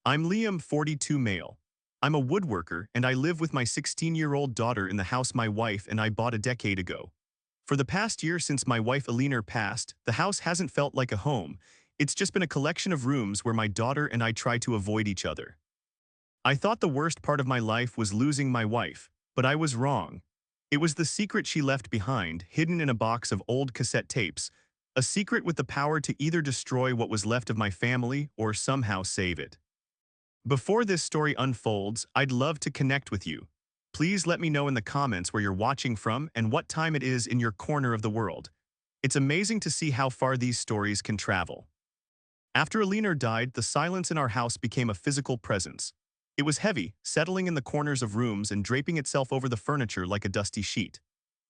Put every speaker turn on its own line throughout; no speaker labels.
I'm Liam, 42 male. I'm a woodworker and I live with my 16-year-old daughter in the house my wife and I bought a decade ago. For the past year since my wife Alina passed, the house hasn't felt like a home. It's just been a collection of rooms where my daughter and I try to avoid each other. I thought the worst part of my life was losing my wife, but I was wrong. It was the secret she left behind, hidden in a box of old cassette tapes, a secret with the power to either destroy what was left of my family or somehow save it. Before this story unfolds, I'd love to connect with you. Please let me know in the comments where you're watching from and what time it is in your corner of the world. It's amazing to see how far these stories can travel. After Alina died, the silence in our house became a physical presence. It was heavy, settling in the corners of rooms and draping itself over the furniture like a dusty sheet.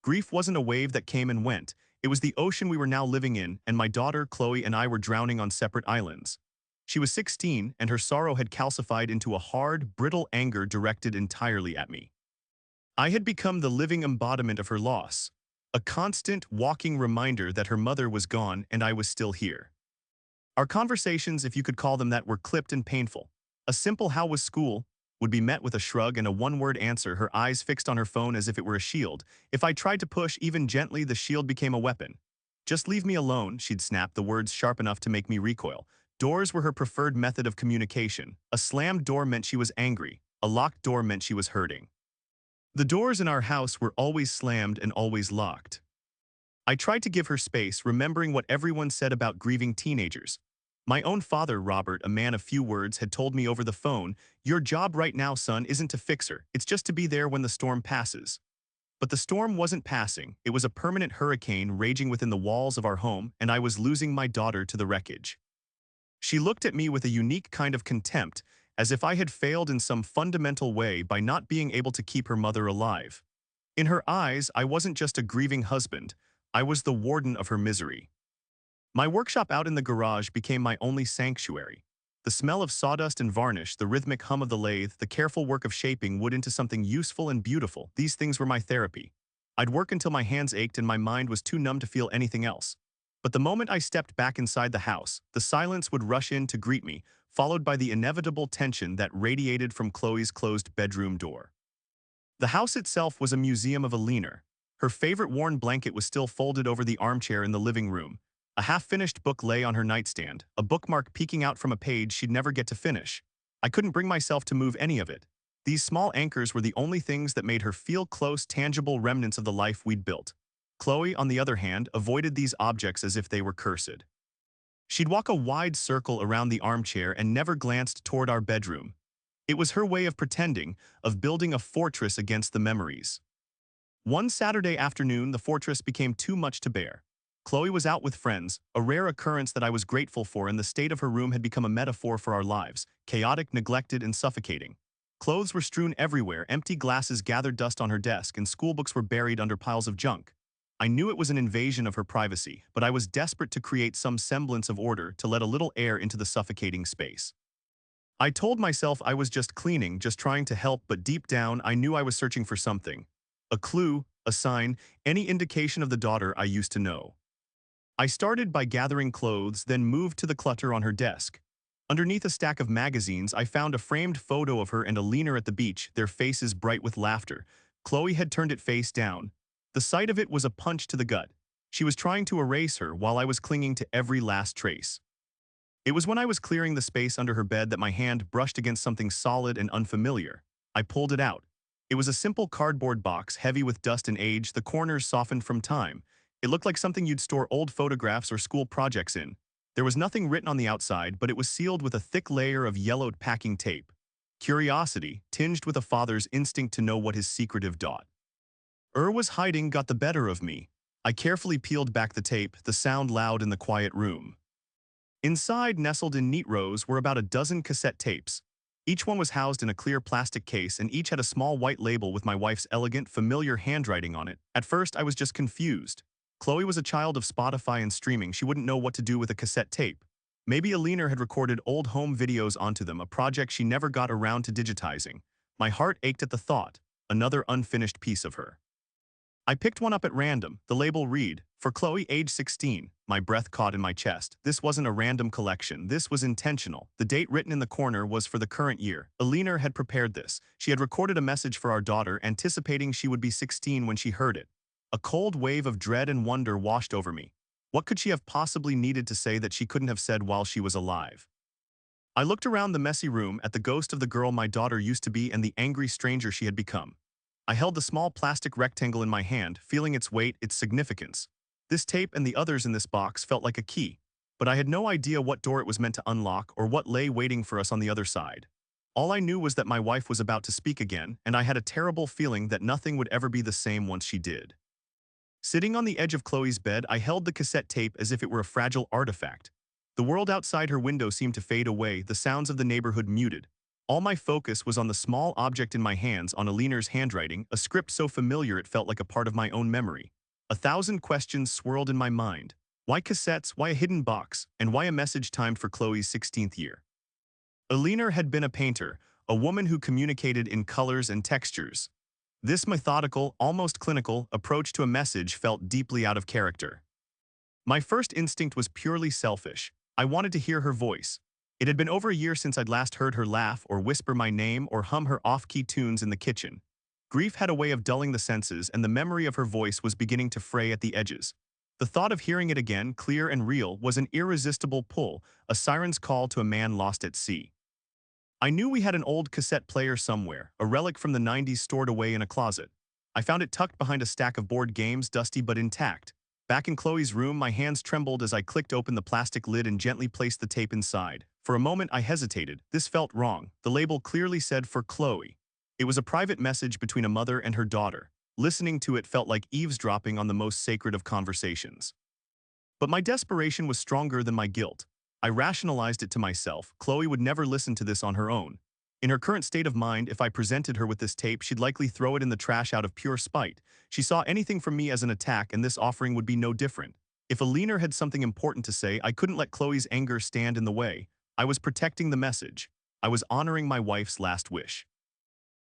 Grief wasn't a wave that came and went. It was the ocean we were now living in, and my daughter, Chloe, and I were drowning on separate islands. She was 16, and her sorrow had calcified into a hard, brittle anger directed entirely at me. I had become the living embodiment of her loss, a constant, walking reminder that her mother was gone and I was still here. Our conversations, if you could call them that, were clipped and painful. A simple "how was school" would be met with a shrug and a one-word answer, her eyes fixed on her phone as if it were a shield. If I tried to push even gently, the shield became a weapon. "Just leave me alone," she'd snap, the words sharp enough to make me recoil. Doors were her preferred method of communication. A slammed door meant she was angry. A locked door meant she was hurting. The doors in our house were always slammed and always locked. I tried to give her space, remembering what everyone said about grieving teenagers. My own father, Robert, a man of few words, had told me over the phone, "Your job right now, son, isn't to fix her. It's just to be there when the storm passes." But the storm wasn't passing. It was a permanent hurricane raging within the walls of our home, and I was losing my daughter to the wreckage. She looked at me with a unique kind of contempt, as if I had failed in some fundamental way by not being able to keep her mother alive. In her eyes, I wasn't just a grieving husband. I was the warden of her misery. My workshop out in the garage became my only sanctuary. The smell of sawdust and varnish, the rhythmic hum of the lathe, the careful work of shaping wood into something useful and beautiful, these things were my therapy. I'd work until my hands ached and my mind was too numb to feel anything else. But the moment I stepped back inside the house, the silence would rush in to greet me, followed by the inevitable tension that radiated from Chloe's closed bedroom door. The house itself was a museum of Alina. Her favorite worn blanket was still folded over the armchair in the living room. A half-finished book lay on her nightstand, a bookmark peeking out from a page she'd never get to finish. I couldn't bring myself to move any of it. These small anchors were the only things that made her feel close, tangible remnants of the life we'd built. Chloe, on the other hand, avoided these objects as if they were cursed. She'd walk a wide circle around the armchair and never glanced toward our bedroom. It was her way of pretending, of building a fortress against the memories. One Saturday afternoon, the fortress became too much to bear. Chloe was out with friends, a rare occurrence that I was grateful for, and the state of her room had become a metaphor for our lives, chaotic, neglected, and suffocating. Clothes were strewn everywhere, empty glasses gathered dust on her desk, and schoolbooks were buried under piles of junk. I knew it was an invasion of her privacy, but I was desperate to create some semblance of order, to let a little air into the suffocating space. I told myself I was just cleaning, just trying to help, but deep down I knew I was searching for something. A clue, a sign, any indication of the daughter I used to know. I started by gathering clothes, then moved to the clutter on her desk. Underneath a stack of magazines, I found a framed photo of her and Alina at the beach, their faces bright with laughter. Chloe had turned it face down. The sight of it was a punch to the gut. She was trying to erase her while I was clinging to every last trace. It was when I was clearing the space under her bed that my hand brushed against something solid and unfamiliar. I pulled it out. It was a simple cardboard box, heavy with dust and age, the corners softened from time. It looked like something you'd store old photographs or school projects in. There was nothing written on the outside, but it was sealed with a thick layer of yellowed packing tape. Curiosity, tinged with a father's instinct to know what his secretive daughter was hiding, got the better of me. I carefully peeled back the tape, the sound loud in the quiet room. Inside, nestled in neat rows, were about a dozen cassette tapes. Each one was housed in a clear plastic case, and each had a small white label with my wife's elegant, familiar handwriting on it. At first, I was just confused. Chloe was a child of Spotify and streaming. She wouldn't know what to do with a cassette tape. Maybe Alina had recorded old home videos onto them, a project she never got around to digitizing. My heart ached at the thought, another unfinished piece of her. I picked one up at random. The label read, "For Chloe, age 16. My breath caught in my chest. This wasn't a random collection. This was intentional. The date written in the corner was for the current year. Alina had prepared this. She had recorded a message for our daughter, anticipating she would be 16 when she heard it. A cold wave of dread and wonder washed over me. What could she have possibly needed to say that she couldn't have said while she was alive? I looked around the messy room at the ghost of the girl my daughter used to be and the angry stranger she had become. I held the small plastic rectangle in my hand, feeling its weight, its significance. This tape and the others in this box felt like a key, but I had no idea what door it was meant to unlock or what lay waiting for us on the other side. All I knew was that my wife was about to speak again, and I had a terrible feeling that nothing would ever be the same once she did. Sitting on the edge of Chloe's bed, I held the cassette tape as if it were a fragile artifact. The world outside her window seemed to fade away, the sounds of the neighborhood muted. All my focus was on the small object in my hands, on Alina's handwriting, a script so familiar it felt like a part of my own memory. 1,000 questions swirled in my mind. Why cassettes, why a hidden box, and why a message timed for Chloe's 16th year? Alina had been a painter, a woman who communicated in colors and textures. This methodical, almost clinical, approach to a message felt deeply out of character. My first instinct was purely selfish. I wanted to hear her voice. It had been over a year since I'd last heard her laugh or whisper my name or hum her off-key tunes in the kitchen. Grief had a way of dulling the senses, and the memory of her voice was beginning to fray at the edges. The thought of hearing it again, clear and real, was an irresistible pull, a siren's call to a man lost at sea. I knew we had an old cassette player somewhere, a relic from the 90s stored away in a closet. I found it tucked behind a stack of board games, dusty but intact. Back in Chloe's room, my hands trembled as I clicked open the plastic lid and gently placed the tape inside. For a moment, I hesitated. This felt wrong. The label clearly said "For Chloe." It was a private message between a mother and her daughter. Listening to it felt like eavesdropping on the most sacred of conversations. But my desperation was stronger than my guilt. I rationalized it to myself. Chloe would never listen to this on her own. In her current state of mind, if I presented her with this tape, she'd likely throw it in the trash out of pure spite. She saw anything from me as an attack, and this offering would be no different. If Alina had something important to say, I couldn't let Chloe's anger stand in the way. I was protecting the message. I was honoring my wife's last wish.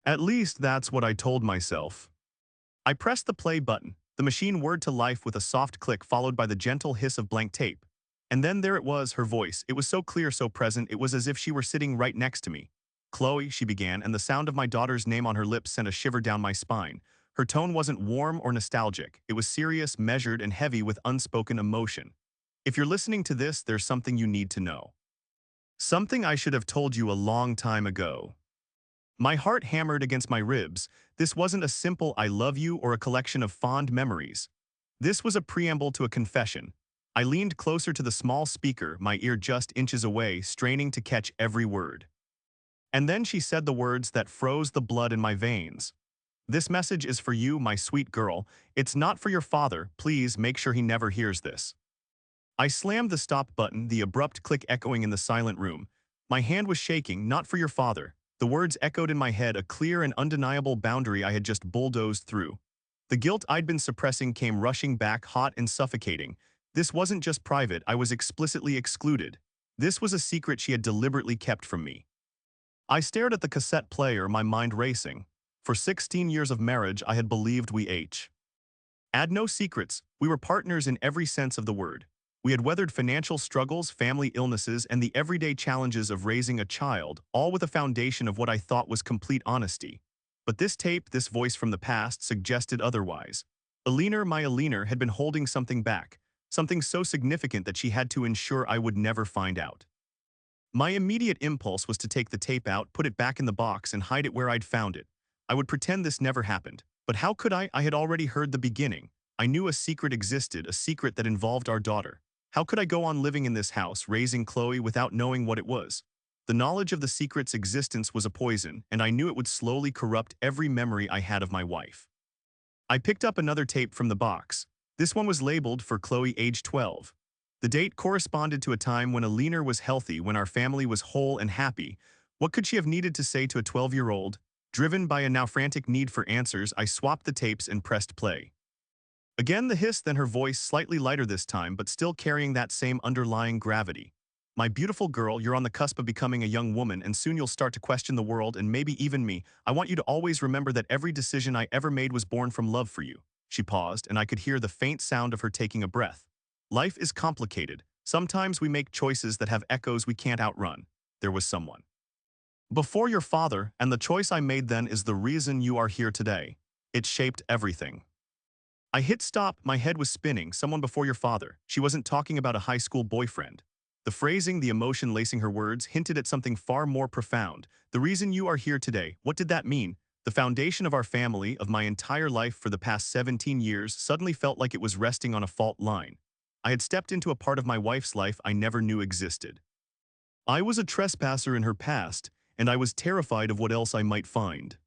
At least that's what I told myself. I pressed the play button. The machine whirred to life with a soft click followed by the gentle hiss of blank tape. And then there it was, her voice. It was so clear, so present, it was as if she were sitting right next to me. "Chloe," she began, and the sound of my daughter's name on her lips sent a shiver down my spine. Her tone wasn't warm or nostalgic. It was serious, measured, and heavy with unspoken emotion. "If you're listening to this, there's something you need to know. Something I should have told you a long time ago." My heart hammered against my ribs. This wasn't a simple "I love you" or a collection of fond memories. This was a preamble to a confession. I leaned closer to the small speaker, my ear just inches away, straining to catch every word. And then she said the words that froze the blood in my veins. "This message is for you, my sweet girl. It's not for your father. Please make sure he never hears this." I slammed the stop button, the abrupt click echoing in the silent room. My hand was shaking. "Not for your father." The words echoed in my head, a clear and undeniable boundary I had just bulldozed through. The guilt I'd been suppressing came rushing back, hot and suffocating. This wasn't just private, I was explicitly excluded. This was a secret she had deliberately kept from me. I stared at the cassette player, my mind racing. For 16 years of marriage, I had believed we had no secrets. We were partners in every sense of the word. We had weathered financial struggles, family illnesses, and the everyday challenges of raising a child, all with a foundation of what I thought was complete honesty. But this tape, this voice from the past, suggested otherwise. Alina, my Alina, had been holding something back, something so significant that she had to ensure I would never find out. My immediate impulse was to take the tape out, put it back in the box, and hide it where I'd found it. I would pretend this never happened. But how could I? I had already heard the beginning. I knew a secret existed, a secret that involved our daughter. How could I go on living in this house, raising Chloe, without knowing what it was? The knowledge of the secret's existence was a poison, and I knew it would slowly corrupt every memory I had of my wife. I picked up another tape from the box. This one was labeled "For Chloe, age 12. The date corresponded to a time when Alina was healthy, when our family was whole and happy. What could she have needed to say to a 12-year-old? Driven by a now frantic need for answers, I swapped the tapes and pressed play. Again the hiss, then her voice, slightly lighter this time, but still carrying that same underlying gravity. "My beautiful girl, you're on the cusp of becoming a young woman, and soon you'll start to question the world and maybe even me. I want you to always remember that every decision I ever made was born from love for you." She paused, and I could hear the faint sound of her taking a breath. Life is complicated. Sometimes we make choices that have echoes we can't outrun. There was someone before your father, and the choice I made then is the reason you are here today. It shaped everything. I hit stop, my head was spinning. Someone before your father. She wasn't talking about a high school boyfriend. The phrasing, the emotion lacing her words, hinted at something far more profound. The reason you are here today. What did that mean? The foundation of our family, of my entire life for the past 17 years, suddenly felt like it was resting on a fault line. I had stepped into a part of my wife's life I never knew existed. I was a trespasser in her past, and I was terrified of what else I might find.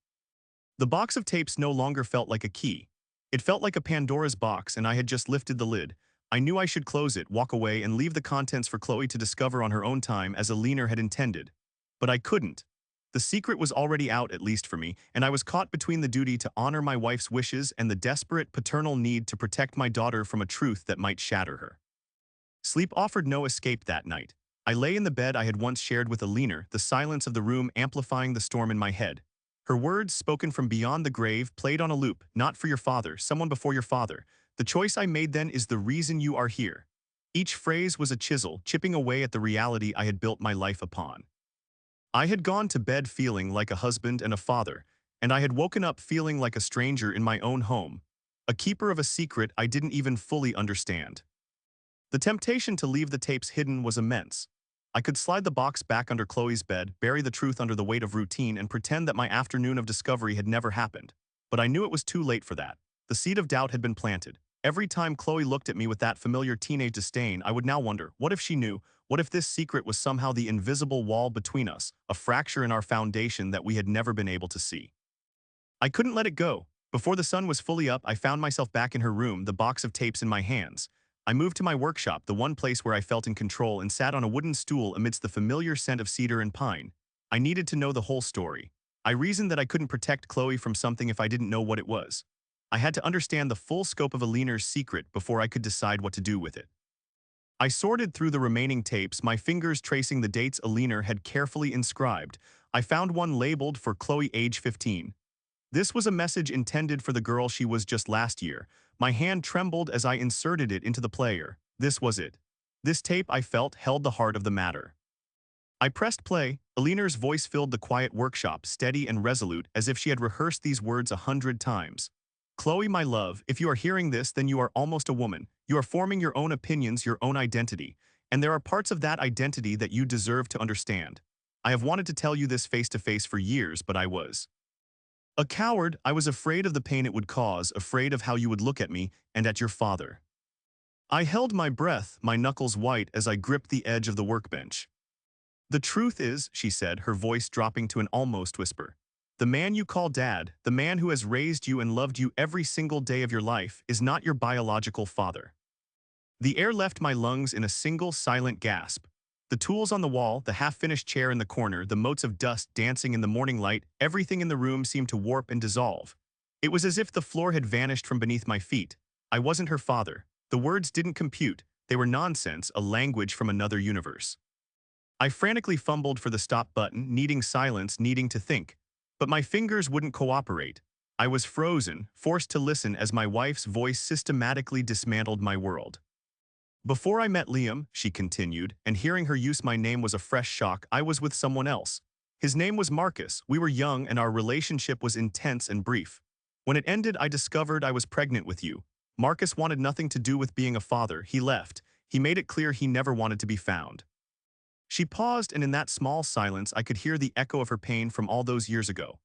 The box of tapes no longer felt like a key. It felt like a Pandora's box, and I had just lifted the lid. I knew I should close it, walk away, and leave the contents for Chloe to discover on her own time as Alina had intended. But I couldn't. The secret was already out, at least for me, and I was caught between the duty to honor my wife's wishes and the desperate paternal need to protect my daughter from a truth that might shatter her. Sleep offered no escape that night. I lay in the bed I had once shared with Alina, the silence of the room amplifying the storm in my head. Her words, spoken from beyond the grave, played on a loop. Not for your father, someone before your father. The choice I made then is the reason you are here. Each phrase was a chisel, chipping away at the reality I had built my life upon. I had gone to bed feeling like a husband and a father, and I had woken up feeling like a stranger in my own home, a keeper of a secret I didn't even fully understand. The temptation to leave the tapes hidden was immense. I could slide the box back under Chloe's bed, bury the truth under the weight of routine, and pretend that my afternoon of discovery had never happened. But I knew it was too late for that. The seed of doubt had been planted. Every time Chloe looked at me with that familiar teenage disdain, I would now wonder, what if she knew? What if this secret was somehow the invisible wall between us, a fracture in our foundation that we had never been able to see? I couldn't let it go. Before the sun was fully up, I found myself back in her room, the box of tapes in my hands. I moved to my workshop, the one place where I felt in control, and sat on a wooden stool amidst the familiar scent of cedar and pine. I needed to know the whole story. I reasoned that I couldn't protect Chloe from something if I didn't know what it was. I had to understand the full scope of Alina's secret before I could decide what to do with it. I sorted through the remaining tapes, my fingers tracing the dates Alina had carefully inscribed. I found one labeled for Chloe, age 15. This was a message intended for the girl she was just last year. My hand trembled as I inserted it into the player. This was it. This tape, I felt, held the heart of the matter. I pressed play. Alina's voice filled the quiet workshop, steady and resolute, as if she had rehearsed these words 100 times. Chloe, my love, if you are hearing this, then you are almost a woman. You are forming your own opinions, your own identity. And there are parts of that identity that you deserve to understand. I have wanted to tell you this face to face for years, but I was a coward. I was afraid of the pain it would cause, afraid of how you would look at me and at your father. I held my breath, my knuckles white as I gripped the edge of the workbench. The truth is, she said, her voice dropping to an almost whisper, the man you call Dad, the man who has raised you and loved you every single day of your life, is not your biological father. The air left my lungs in a single silent gasp. The tools on the wall, the half-finished chair in the corner, the motes of dust dancing in the morning light, everything in the room seemed to warp and dissolve. It was as if the floor had vanished from beneath my feet. I wasn't her father. The words didn't compute. They were nonsense, a language from another universe. I frantically fumbled for the stop button, needing silence, needing to think. But my fingers wouldn't cooperate. I was frozen, forced to listen as my wife's voice systematically dismantled my world. Before I met Liam, she continued, and hearing her use my name was a fresh shock, I was with someone else. His name was Marcus. We were young and our relationship was intense and brief. When it ended, I discovered I was pregnant with you. Marcus wanted nothing to do with being a father. He left. He made it clear he never wanted to be found. She paused, and in that small silence, I could hear the echo of her pain from all those years ago.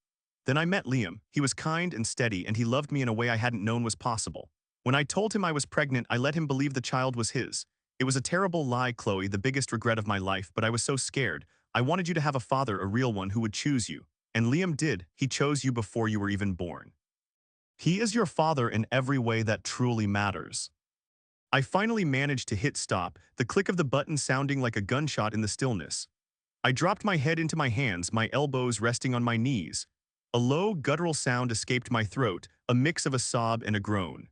Then I met Liam. He was kind and steady, and he loved me in a way I hadn't known was possible. When I told him I was pregnant, I let him believe the child was his. It was a terrible lie, Chloe, the biggest regret of my life, but I was so scared. I wanted you to have a father, a real one, who would choose you. And Liam did. He chose you before you were even born. He is your father in every way that truly matters. I finally managed to hit stop, the click of the button sounding like a gunshot in the stillness. I dropped my head into my hands, my elbows resting on my knees. A low, guttural sound escaped my throat, a mix of a sob and a groan.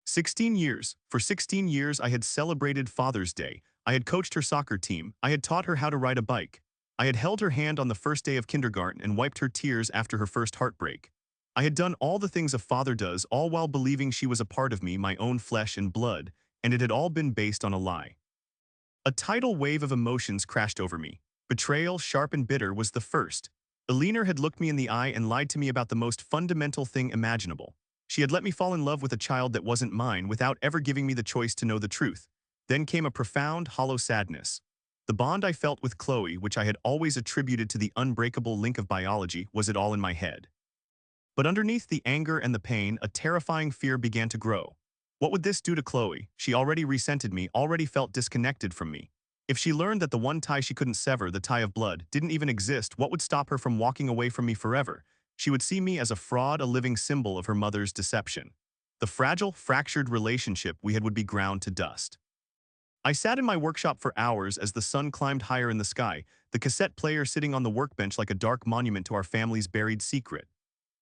16 years. For 16 years, I had celebrated Father's Day. I had coached her soccer team. I had taught her how to ride a bike. I had held her hand on the first day of kindergarten and wiped her tears after her first heartbreak. I had done all the things a father does, all while believing she was a part of me, my own flesh and blood, and it had all been based on a lie. A tidal wave of emotions crashed over me. Betrayal, sharp and bitter, was the first. Eleanor had looked me in the eye and lied to me about the most fundamental thing imaginable. She had let me fall in love with a child that wasn't mine without ever giving me the choice to know the truth. Then came a profound, hollow sadness. The bond I felt with Chloe, which I had always attributed to the unbreakable link of biology, was it all in my head? But underneath the anger and the pain, a terrifying fear began to grow. What would this do to Chloe? She already resented me, already felt disconnected from me. If she learned that the one tie she couldn't sever, the tie of blood, didn't even exist, what would stop her from walking away from me forever? She would see me as a fraud, a living symbol of her mother's deception. The fragile, fractured relationship we had would be ground to dust. I sat in my workshop for hours as the sun climbed higher in the sky, the cassette player sitting on the workbench like a dark monument to our family's buried secret.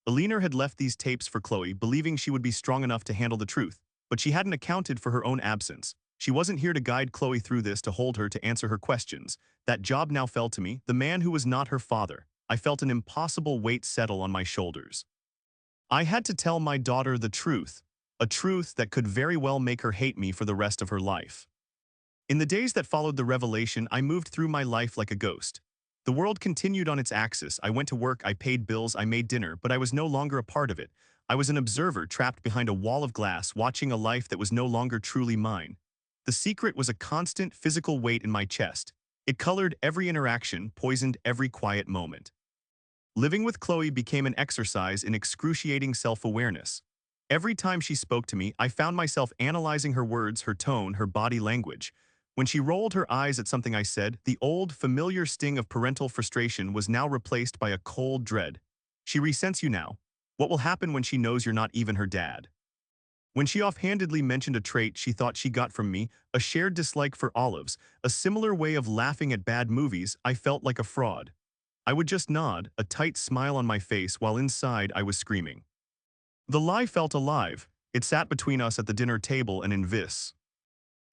Eleanor had left these tapes for Chloe, believing she would be strong enough to handle the truth, but she hadn't accounted for her own absence. She wasn't here to guide Chloe through this, to hold her, to answer her questions. That job now fell to me, the man who was not her father. I felt an impossible weight settle on my shoulders. I had to tell my daughter the truth, a truth that could very well make her hate me for the rest of her life. In the days that followed the revelation, I moved through my life like a ghost. The world continued on its axis. I went to work, I paid bills, I made dinner, but I was no longer a part of it. I was an observer trapped behind a wall of glass, watching a life that was no longer truly mine. The secret was a constant physical weight in my chest. It colored every interaction, poisoned every quiet moment. Living with Chloe became an exercise in excruciating self-awareness. Every time she spoke to me, I found myself analyzing her words, her tone, her body language. When she rolled her eyes at something I said, the old, familiar sting of parental frustration was now replaced by a cold dread. She resents you now. What will happen when she knows you're not even her dad? When she offhandedly mentioned a trait she thought she got from me, a shared dislike for olives, a similar way of laughing at bad movies, I felt like a fraud. I would just nod, a tight smile on my face, while inside I was screaming. The lie felt alive. It sat between us at the dinner table and in vis.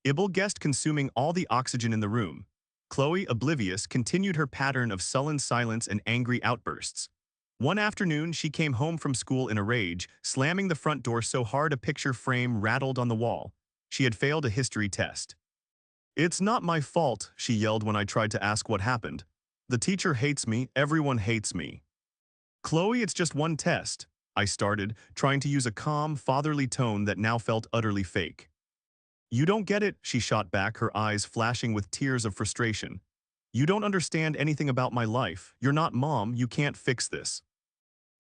Ibble guessed, consuming all the oxygen in the room. Chloe, oblivious, continued her pattern of sullen silence and angry outbursts. One afternoon, she came home from school in a rage, slamming the front door so hard a picture frame rattled on the wall. She had failed a history test. "It's not my fault," she yelled when I tried to ask what happened. "The teacher hates me, everyone hates me." "Chloe, it's just one test," I started, trying to use a calm, fatherly tone that now felt utterly fake. "You don't get it," she shot back, her eyes flashing with tears of frustration. "You don't understand anything about my life. You're not mom, you can't fix this."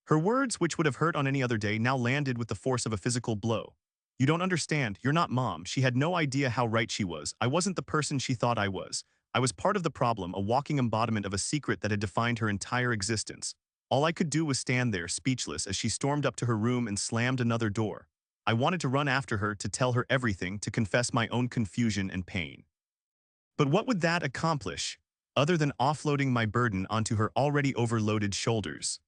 Her words, which would have hurt on any other day, now landed with the force of a physical blow. "You don't understand, you're not mom." She had no idea how right she was. I wasn't the person she thought I was. I was part of the problem, a walking embodiment of a secret that had defined her entire existence. All I could do was stand there, speechless, as she stormed up to her room and slammed another door. I wanted to run after her, to tell her everything, to confess my own confusion and pain. But what would that accomplish, other than offloading my burden onto her already overloaded shoulders?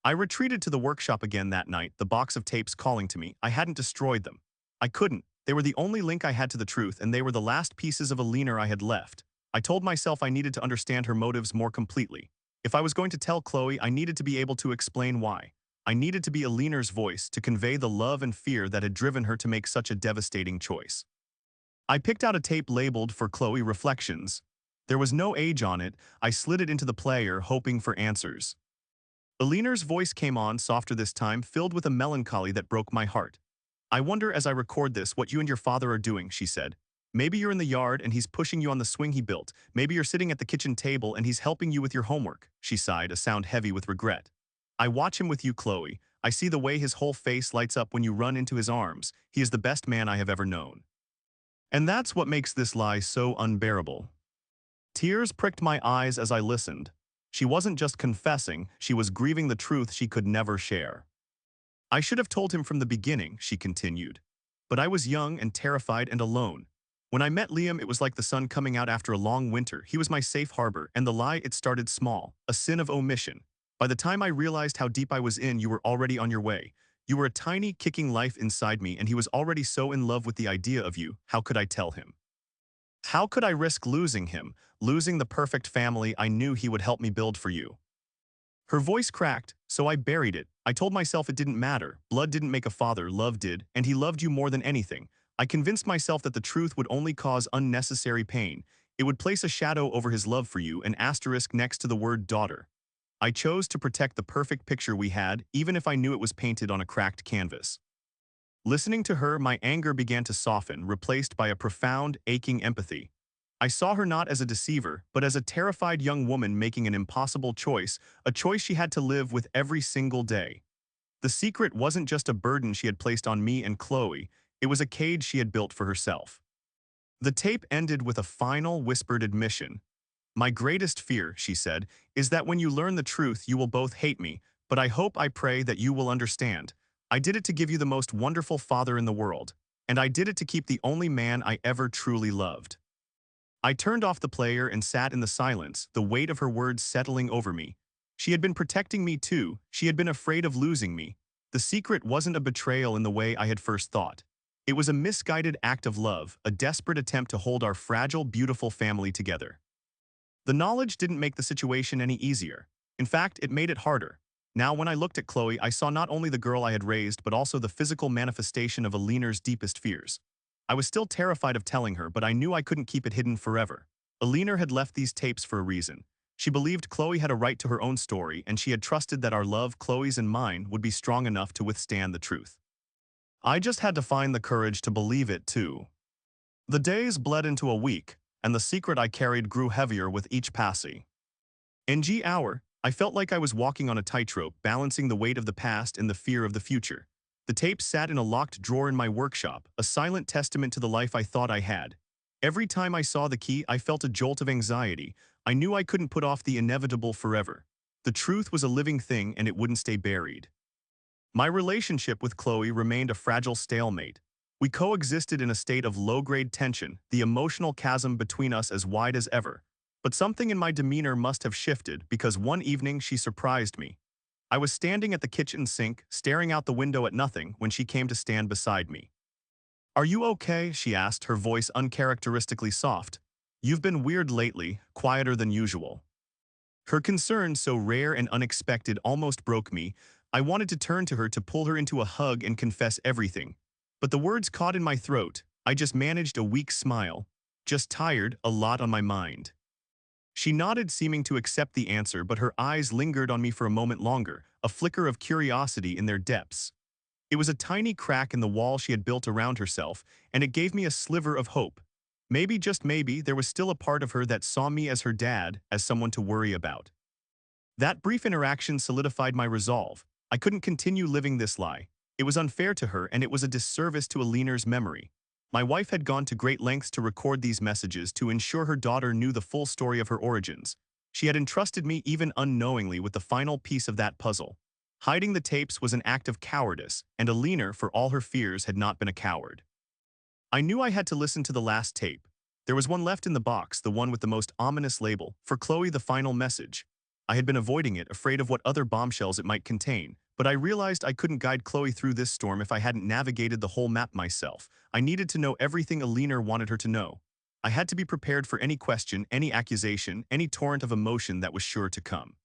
I retreated to the workshop again that night, the box of tapes calling to me. I hadn't destroyed them. I couldn't. They were the only link I had to the truth, and they were the last pieces of Eleanor I had left. I told myself I needed to understand her motives more completely. If I was going to tell Chloe, I needed to be able to explain why. I needed to be Eleanor's voice, to convey the love and fear that had driven her to make such a devastating choice. I picked out a tape labeled "For Chloe Reflections." There was no age on it. I slid it into the player, hoping for answers. Eleanor's voice came on, softer this time, filled with a melancholy that broke my heart. "I wonder as I record this what you and your father are doing," she said. "Maybe you're in the yard and he's pushing you on the swing he built. Maybe you're sitting at the kitchen table and he's helping you with your homework." She sighed, a sound heavy with regret. "I watch him with you, Chloe. I see the way his whole face lights up when you run into his arms. He is the best man I have ever known. And that's what makes this lie so unbearable." Tears pricked my eyes as I listened. She wasn't just confessing, she was grieving the truth she could never share. "I should have told him from the beginning," she continued. "But I was young and terrified and alone. When I met Liam, it was like the sun coming out after a long winter. He was my safe harbor, and the lie, it started small, a sin of omission. By the time I realized how deep I was in, you were already on your way. You were a tiny, kicking life inside me, and he was already so in love with the idea of you. How could I tell him? How could I risk losing him, losing the perfect family I knew he would help me build for you?" Her voice cracked, so I buried it. I told myself it didn't matter. Blood didn't make a father, love did, and he loved you more than anything. I convinced myself that the truth would only cause unnecessary pain. It would place a shadow over his love for you, an asterisk next to the word daughter. I chose to protect the perfect picture we had, even if I knew it was painted on a cracked canvas. Listening to her, my anger began to soften, replaced by a profound, aching empathy. I saw her not as a deceiver, but as a terrified young woman making an impossible choice, a choice she had to live with every single day. The secret wasn't just a burden she had placed on me and Chloe, it was a cage she had built for herself. The tape ended with a final, whispered admission. My greatest fear, she said, is that when you learn the truth you will both hate me, but I pray that you will understand. I did it to give you the most wonderful father in the world, and I did it to keep the only man I ever truly loved. I turned off the player and sat in the silence, the weight of her words settling over me. She had been protecting me too, she had been afraid of losing me. The secret wasn't a betrayal in the way I had first thought. It was a misguided act of love, a desperate attempt to hold our fragile, beautiful family together. The knowledge didn't make the situation any easier. In fact, it made it harder. Now, when I looked at Chloe, I saw not only the girl I had raised, but also the physical manifestation of Alina's deepest fears. I was still terrified of telling her, but I knew I couldn't keep it hidden forever. Alina had left these tapes for a reason. She believed Chloe had a right to her own story, and she had trusted that our love, Chloe's and mine, would be strong enough to withstand the truth. I just had to find the courage to believe it too. The days bled into a week, and the secret I carried grew heavier with each passing. In each hour, I felt like I was walking on a tightrope, balancing the weight of the past and the fear of the future. The tape sat in a locked drawer in my workshop, a silent testament to the life I thought I had. Every time I saw the key, I felt a jolt of anxiety. I knew I couldn't put off the inevitable forever. The truth was a living thing and it wouldn't stay buried. My relationship with Chloe remained a fragile stalemate. We coexisted in a state of low-grade tension, the emotional chasm between us as wide as ever. But something in my demeanor must have shifted because one evening she surprised me. I was standing at the kitchen sink, staring out the window at nothing, when she came to stand beside me. "Are you okay?" she asked, her voice uncharacteristically soft. "You've been weird lately, quieter than usual." Her concern, so rare and unexpected, almost broke me. I wanted to turn to her to pull her into a hug and confess everything. But the words caught in my throat. I just managed a weak smile. "Just tired, a lot on my mind." She nodded, seeming to accept the answer, but her eyes lingered on me for a moment longer, a flicker of curiosity in their depths. It was a tiny crack in the wall she had built around herself, and it gave me a sliver of hope. Maybe, just maybe, there was still a part of her that saw me as her dad, as someone to worry about. That brief interaction solidified my resolve. I couldn't continue living this lie. It was unfair to her, and it was a disservice to Alina's memory. My wife had gone to great lengths to record these messages to ensure her daughter knew the full story of her origins. She had entrusted me, even unknowingly, with the final piece of that puzzle. Hiding the tapes was an act of cowardice, and Alina, for all her fears, had not been a coward. I knew I had to listen to the last tape. There was one left in the box, the one with the most ominous label, "For Chloe, the final message." I had been avoiding it, afraid of what other bombshells it might contain, but I realized I couldn't guide Chloe through this storm if I hadn't navigated the whole map myself. I needed to know everything Alina wanted her to know. I had to be prepared for any question, any accusation, any torrent of emotion that was sure to come.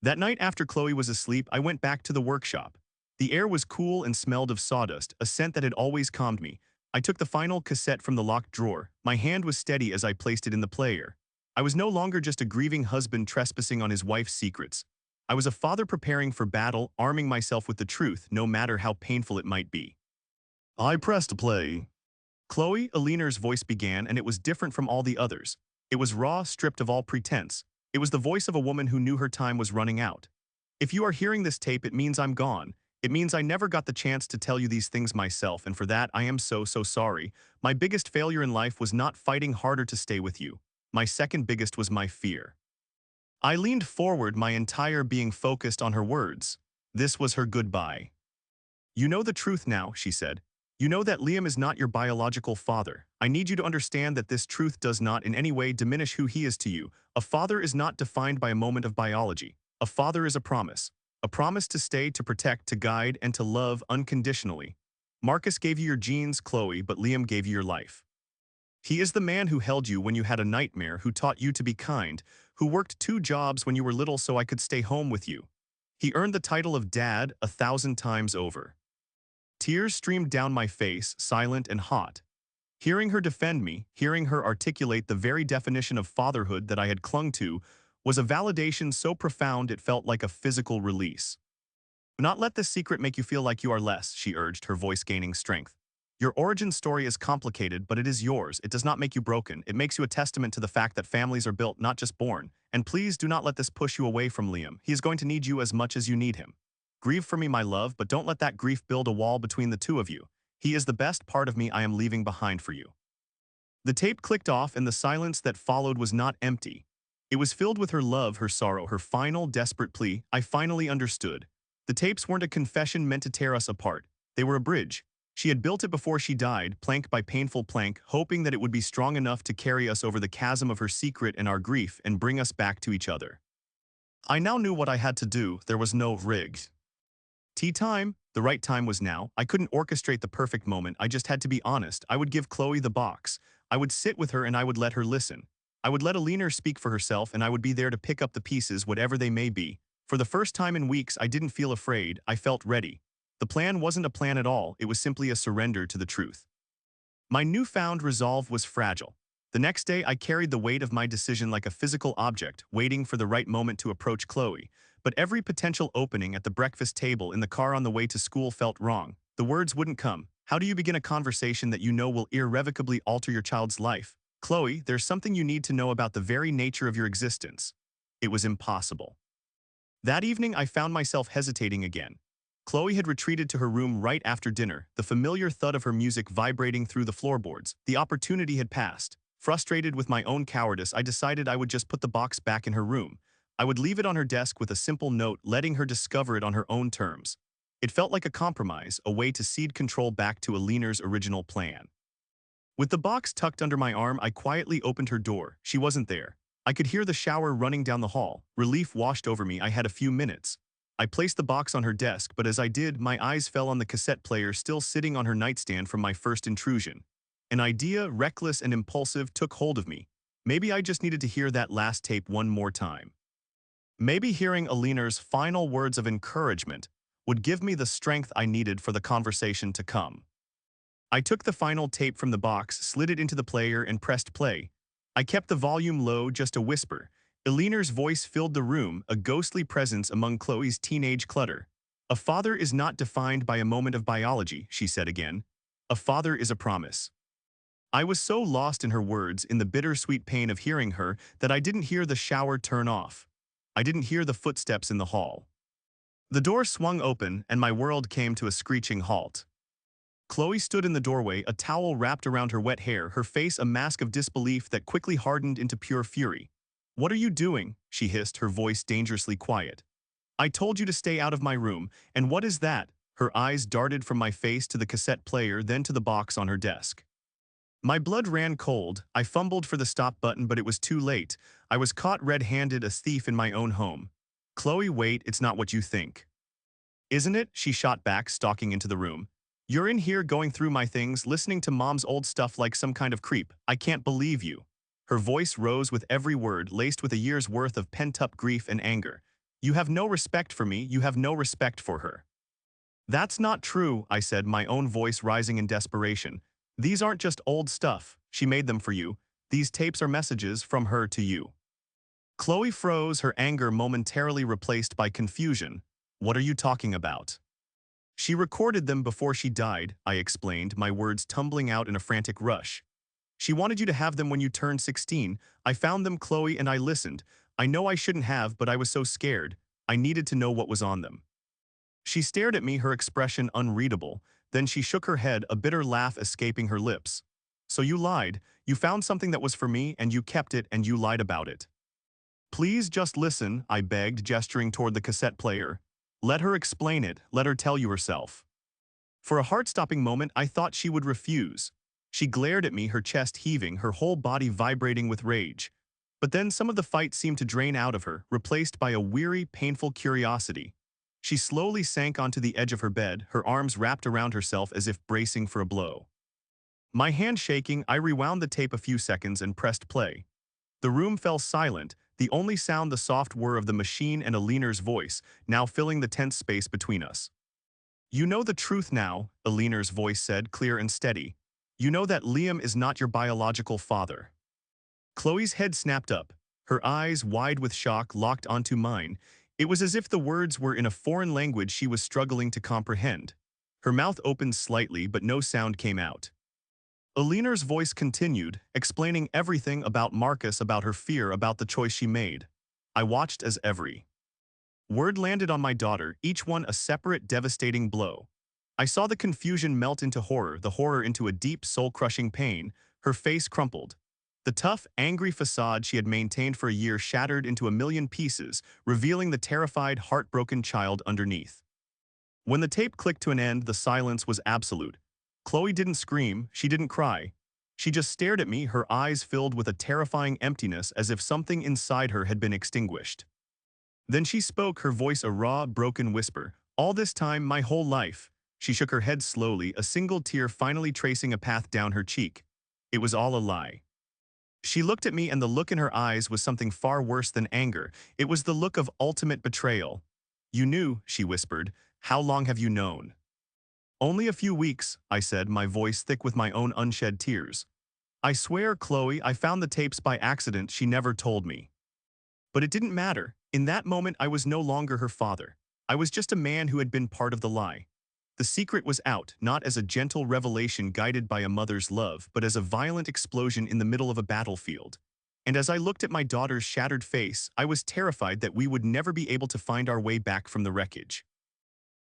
That night after Chloe was asleep, I went back to the workshop. The air was cool and smelled of sawdust, a scent that had always calmed me. I took the final cassette from the locked drawer. My hand was steady as I placed it in the player. I was no longer just a grieving husband trespassing on his wife's secrets. I was a father preparing for battle, arming myself with the truth, no matter how painful it might be. I pressed play. Chloe, Alina's voice began, and it was different from all the others. It was raw, stripped of all pretense. It was the voice of a woman who knew her time was running out. "If you are hearing this tape, it means I'm gone. It means I never got the chance to tell you these things myself, and for that I am so sorry. My biggest failure in life was not fighting harder to stay with you. My second biggest was my fear." I leaned forward, my entire being focused on her words. This was her goodbye. "You know the truth now," she said. "You know that Liam is not your biological father. I need you to understand that this truth does not in any way diminish who he is to you. A father is not defined by a moment of biology. A father is a promise. A promise to stay, to protect, to guide, and to love unconditionally. Marcus gave you your genes, Chloe, but Liam gave you your life. He is the man who held you when you had a nightmare, who taught you to be kind, who worked 2 jobs when you were little so I could stay home with you. He earned the title of Dad 1,000 times over. Tears streamed down my face, silent and hot. Hearing her defend me, hearing her articulate the very definition of fatherhood that I had clung to, was a validation so profound it felt like a physical release. "Do not let this secret make you feel like you are less," she urged, her voice gaining strength. "Your origin story is complicated, but it is yours. It does not make you broken. It makes you a testament to the fact that families are built, not just born. And please do not let this push you away from Liam. He is going to need you as much as you need him. Grieve for me, my love, but don't let that grief build a wall between the two of you. He is the best part of me I am leaving behind for you." The tape clicked off, and the silence that followed was not empty. It was filled with her love, her sorrow, her final, desperate plea. I finally understood. The tapes weren't a confession meant to tear us apart. They were a bridge. She had built it before she died, plank by painful plank, hoping that it would be strong enough to carry us over the chasm of her secret and our grief and bring us back to each other. I now knew what I had to do. There was no rigs. Tea time? The right time was now. I couldn't orchestrate the perfect moment. I just had to be honest. I would give Chloe the box. I would sit with her and I would let her listen. I would let Alina speak for herself, and I would be there to pick up the pieces, whatever they may be. For the first time in weeks, I didn't feel afraid. I felt ready. The plan wasn't a plan at all. It was simply a surrender to the truth. My newfound resolve was fragile. The next day, I carried the weight of my decision like a physical object, waiting for the right moment to approach Chloe. But every potential opening at the breakfast table, in the car on the way to school, felt wrong. The words wouldn't come. How do you begin a conversation that you know will irrevocably alter your child's life? "Chloe, there's something you need to know about the very nature of your existence." It was impossible. That evening, I found myself hesitating again. Chloe had retreated to her room right after dinner, the familiar thud of her music vibrating through the floorboards. The opportunity had passed. Frustrated with my own cowardice, I decided I would just put the box back in her room. I would leave it on her desk with a simple note, letting her discover it on her own terms. It felt like a compromise, a way to cede control back to Alina's original plan. With the box tucked under my arm, I quietly opened her door. She wasn't there. I could hear the shower running down the hall. Relief washed over me. I had a few minutes. I placed the box on her desk, but as I did, my eyes fell on the cassette player still sitting on her nightstand from my first intrusion. An idea, reckless and impulsive, took hold of me. Maybe I just needed to hear that last tape one more time. Maybe hearing Alina's final words of encouragement would give me the strength I needed for the conversation to come. I took the final tape from the box, slid it into the player, and pressed play. I kept the volume low, just a whisper. Alina's voice filled the room, a ghostly presence among Chloe's teenage clutter. "A father is not defined by a moment of biology," she said again. "A father is a promise." I was so lost in her words, in the bittersweet pain of hearing her, that I didn't hear the shower turn off. I didn't hear the footsteps in the hall. The door swung open, and my world came to a screeching halt. Chloe stood in the doorway, a towel wrapped around her wet hair, her face a mask of disbelief that quickly hardened into pure fury. "What are you doing?" she hissed, her voice dangerously quiet. "I told you to stay out of my room, and what is that?" Her eyes darted from my face to the cassette player, then to the box on her desk. My blood ran cold. I fumbled for the stop button, but it was too late. I was caught red-handed, a thief in my own home. "Chloe, wait, it's not what you think." "Isn't it?" she shot back, stalking into the room. "You're in here going through my things, listening to Mom's old stuff like some kind of creep. I can't believe you." Her voice rose with every word, laced with a year's worth of pent-up grief and anger. "You have no respect for me, you have no respect for her." "That's not true," I said, my own voice rising in desperation. "These aren't just old stuff. She made them for you. These tapes are messages from her to you." Chloe froze, her anger momentarily replaced by confusion. "What are you talking about?" "She recorded them before she died," I explained, my words tumbling out in a frantic rush. "She wanted you to have them when you turned 16. I found them, Chloe, and I listened. I know I shouldn't have, but I was so scared. I needed to know what was on them." She stared at me, her expression unreadable. Then she shook her head, a bitter laugh escaping her lips. "So you lied. You found something that was for me, and you kept it, and you lied about it." "Please just listen," I begged, gesturing toward the cassette player. "Let her explain it. Let her tell you herself." For a heart-stopping moment, I thought she would refuse. She glared at me, her chest heaving, her whole body vibrating with rage. But then some of the fight seemed to drain out of her, replaced by a weary, painful curiosity. She slowly sank onto the edge of her bed, her arms wrapped around herself as if bracing for a blow. My hand shaking, I rewound the tape a few seconds and pressed play. The room fell silent, the only sound the soft whir of the machine and Aliner's voice, now filling the tense space between us. "You know the truth now," Aliner's voice said, clear and steady. "You know that Liam is not your biological father." Chloe's head snapped up, her eyes, wide with shock, locked onto mine. It was as if the words were in a foreign language she was struggling to comprehend. Her mouth opened slightly, but no sound came out. Aliner's voice continued, explaining everything about Marcus, about her fear, about the choice she made. I watched as every word landed on my daughter, each one a separate, devastating blow. I saw the confusion melt into horror, the horror into a deep, soul-crushing pain. Her face crumpled. The tough, angry facade she had maintained for a year shattered into a million pieces, revealing the terrified, heartbroken child underneath. When the tape clicked to an end, the silence was absolute. Chloe didn't scream, she didn't cry. She just stared at me, her eyes filled with a terrifying emptiness, as if something inside her had been extinguished. Then she spoke, her voice a raw, broken whisper. "All this time, my whole life." She shook her head slowly, a single tear finally tracing a path down her cheek. "It was all a lie." She looked at me, and the look in her eyes was something far worse than anger. It was the look of ultimate betrayal. "You knew," she whispered. "How long have you known?" "Only a few weeks," I said, my voice thick with my own unshed tears. "I swear, Chloe, I found the tapes by accident. She never told me." But it didn't matter. In that moment, I was no longer her father. I was just a man who had been part of the lie. The secret was out, not as a gentle revelation guided by a mother's love, but as a violent explosion in the middle of a battlefield. And as I looked at my daughter's shattered face, I was terrified that we would never be able to find our way back from the wreckage.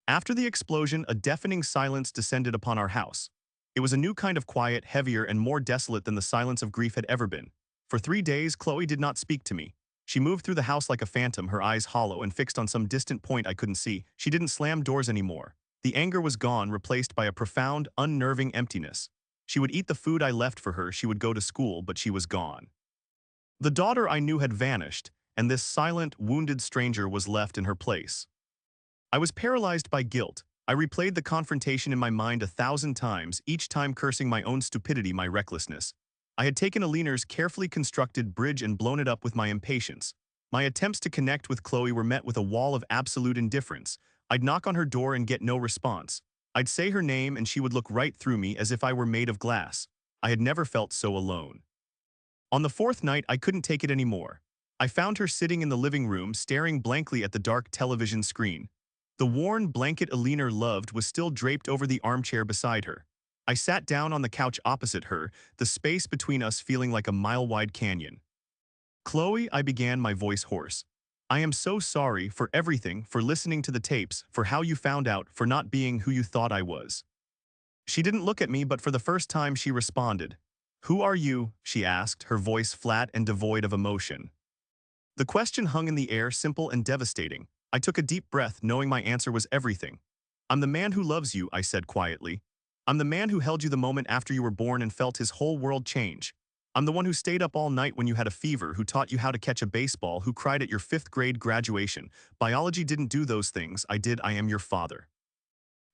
After the explosion, a deafening silence descended upon our house. It was a new kind of quiet, heavier and more desolate than the silence of grief had ever been. For 3 days, Chloe did not speak to me. She moved through the house like a phantom, her eyes hollow and fixed on some distant point I couldn't see. She didn't slam doors anymore. The anger was gone, replaced by a profound, unnerving emptiness. She would eat the food I left for her, she would go to school, but she was gone. The daughter I knew had vanished, and this silent, wounded stranger was left in her place. I was paralyzed by guilt. I replayed the confrontation in my mind 1,000 times, each time cursing my own stupidity, my recklessness. I had taken Aliner's carefully constructed bridge and blown it up with my impatience. My attempts to connect with Chloe were met with a wall of absolute indifference. I'd knock on her door and get no response. I'd say her name and she would look right through me as if I were made of glass. I had never felt so alone. On the fourth night, I couldn't take it anymore. I found her sitting in the living room, staring blankly at the dark television screen. The worn blanket Aliner loved was still draped over the armchair beside her. I sat down on the couch opposite her, the space between us feeling like a mile-wide canyon. "Chloe," I began, my voice hoarse. "I am so sorry for everything, for listening to the tapes, for how you found out, for not being who you thought I was." She didn't look at me, but for the first time she responded. "Who are you?" she asked, her voice flat and devoid of emotion. The question hung in the air, simple and devastating. I took a deep breath, knowing my answer was everything. "I'm the man who loves you," I said quietly. "I'm the man who held you the moment after you were born and felt his whole world change. I'm the one who stayed up all night when you had a fever, who taught you how to catch a baseball, who cried at your 5th grade graduation. Biology didn't do those things, I did. I am your father."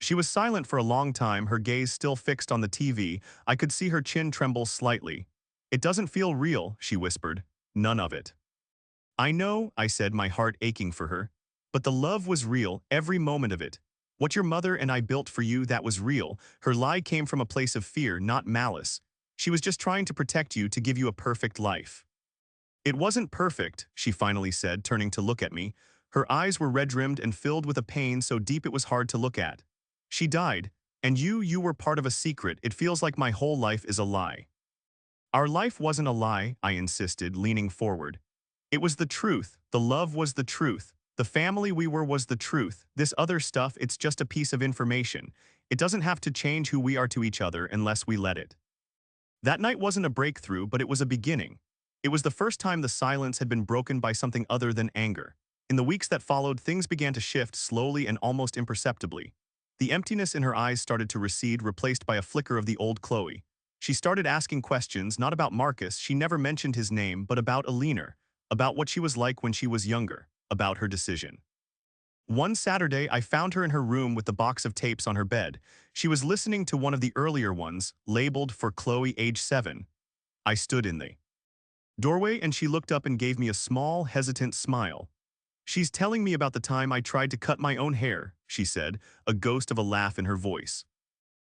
She was silent for a long time, her gaze still fixed on the TV. I could see her chin tremble slightly. "It doesn't feel real," she whispered. "None of it." "I know," I said, my heart aching for her. "But the love was real, every moment of it. What your mother and I built for you, that was real." Her lie came from a place of fear, not malice. She was just trying to protect you, to give you a perfect life. "It wasn't perfect," she finally said, turning to look at me. Her eyes were red-rimmed and filled with a pain so deep it was hard to look at. "She died. And you were part of a secret. It feels like my whole life is a lie." "Our life wasn't a lie," I insisted, leaning forward. "It was the truth. The love was the truth. The family we were was the truth. This other stuff, it's just a piece of information. It doesn't have to change who we are to each other unless we let it." That night wasn't a breakthrough, but it was a beginning. It was the first time the silence had been broken by something other than anger. In the weeks that followed, things began to shift slowly and almost imperceptibly. The emptiness in her eyes started to recede, replaced by a flicker of the old Chloe. She started asking questions, not about Marcus, she never mentioned his name, but about Aliner, about what she was like when she was younger, about her decision. One Saturday, I found her in her room with the box of tapes on her bed. She was listening to one of the earlier ones, labeled for Chloe age 7. I stood in the Doorway, and she looked up and gave me a small, hesitant smile. She's telling me about the time I tried to cut my own hair, she said, a ghost of a laugh in her voice.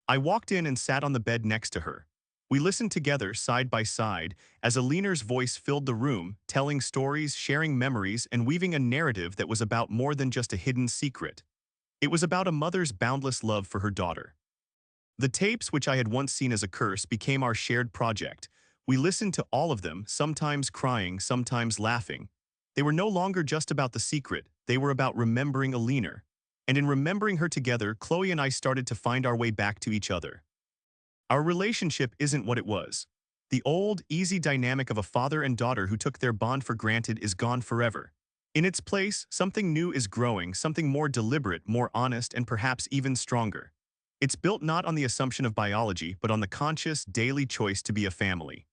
I walked in and sat on the bed next to her. We listened together, side by side, as Aliner's voice filled the room, telling stories, sharing memories, and weaving a narrative that was about more than just a hidden secret. It was about a mother's boundless love for her daughter. The tapes, which I had once seen as a curse, became our shared project. We listened to all of them, sometimes crying, sometimes laughing. They were no longer just about the secret, they were about remembering Aliner. And in remembering her together, Chloe and I started to find our way back to each other. Our relationship isn't what it was. The old, easy dynamic of a father and daughter who took their bond for granted is gone forever. In its place, something new is growing, something more deliberate, more honest, and perhaps even stronger. It's built not on the assumption of biology, but on the conscious, daily choice to be a family.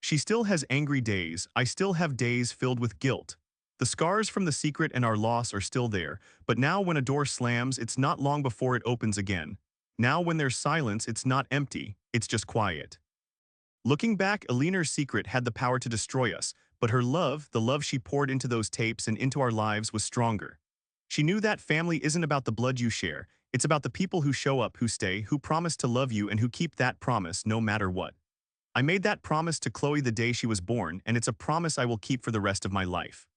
She still has angry days, I still have days filled with guilt. The scars from the secret and our loss are still there, but now when a door slams, it's not long before it opens again. Now when there's silence, it's not empty, it's just quiet. Looking back, Aliner's secret had the power to destroy us, but her love, the love she poured into those tapes and into our lives, was stronger. She knew that family isn't about the blood you share, it's about the people who show up, who stay, who promise to love you, and who keep that promise no matter what. I made that promise to Chloe the day she was born, and it's a promise I will keep for the rest of my life.